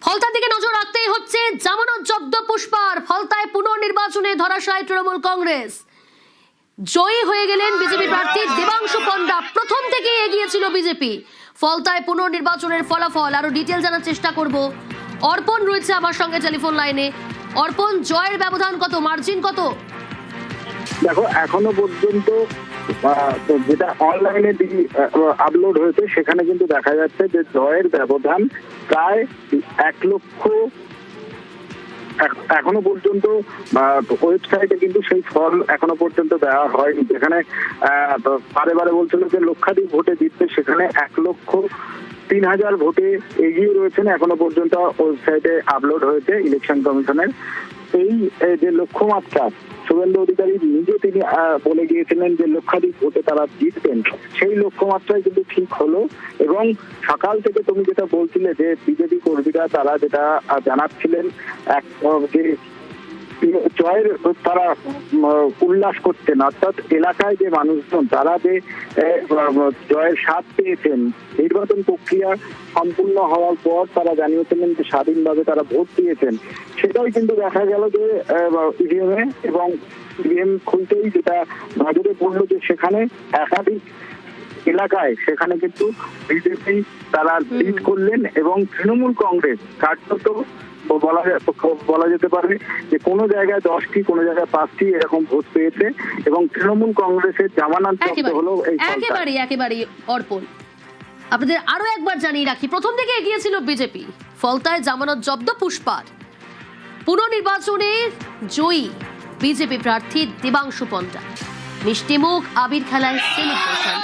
ফলতার দিকে নজর রাখতেই হচ্ছে জামানত জব্দ পুষ্পার। ফলতায় পুনর্নির্বাচনে ধরাশায়ী তৃণমূল কংগ্রেস। জয়ী হয়ে গেলেন বিজেপি প্রার্থী দেবাংশু পণ্ডা। প্রথম থেকেই এগিয়ে ছিল বিজেপি। ফলতায় পুনর্নির্বাচনের ফলাফল আরো ডিটেল জানার চেষ্টা করব। অর্পণ রয়েছে আমার সঙ্গে টেলিফোন লাইনে। অর্পণ, জয়ের ব্যবধান কত, মার্জিন কত? দেখো, এখনো পর্যন্ত যেটা অনলাইনে আপলোড হয়েছে সেখানে কিন্তু দেখা যাচ্ছে যে জয়ের ব্যবধান প্রায় 1 লক্ষ। এখনো পর্যন্ত ওয়েবসাইটে কিন্তু সেই ফল এখনো পর্যন্ত দেওয়া হয়নি। যেখানে বারে বারে বলছিল যে লক্ষাধিক ভোটে জিতবে, সেখানে 1,03,000 ভোটে এগিয়ে রয়েছেন এখনো পর্যন্ত ওয়েবসাইটে আপলোড হয়েছে ইলেকশন কমিশনের। এই যে লক্ষ্যমাত্রা, শুভেন্দু অধিকারী নিজে তিনি বলে গিয়েছিলেন যে লক্ষাধিক ভোটে তারা জিতবেন, সেই লক্ষ্যমাত্রায় কিন্তু ঠিক হলো। এবং সকাল থেকে তুমি যেটা বলছিলে যে বিজেপি কর্মীরা তারা যেটা জানাচ্ছিলেন যে জয়ের তারা উল্লাস করছেন, অর্থাৎ এলাকায় যে মানুষজন তারা যে জয়ের স্বাদ পেয়েছেন, নির্বাচন প্রক্রিয়া সম্পূর্ণ হওয়ার পর তারা জানিয়েছিলেন যে স্বাধীনভাবে তারা ভোট দিয়েছেন। সেটাই কিন্তু দেখা গেল যে ইভিএমে এবং ইভিএম খুলতেই যেটা নজরে পড়লো যে সেখানে একাধিক এলাকায় সেখানে কিন্তু বিজেপি তারা লিড করলেন এবং তৃণমূল কংগ্রেস কার্যত বলা যেতে পারে যে কোনো জায়গায় 10টি, কোনো জায়গায় 5টি এরকম ভোট পেয়েছে এবং তৃণমূল কংগ্রেসের জামানত জব্দ হলো। একেবারে অর্পণ, আপনাদের আরো একবার জানিয়ে রাখি, প্রথম থেকে এগিয়ে ছিল বিজেপি। ফলতায় জামানত জব্দ পুষ্পার। পুনর্নির্বাচনে জয়ী বিজেপি প্রার্থী দেবাংশু পণ্ডা। মিষ্টিমুখ, আবির খেলায় সেলিব্রেশন।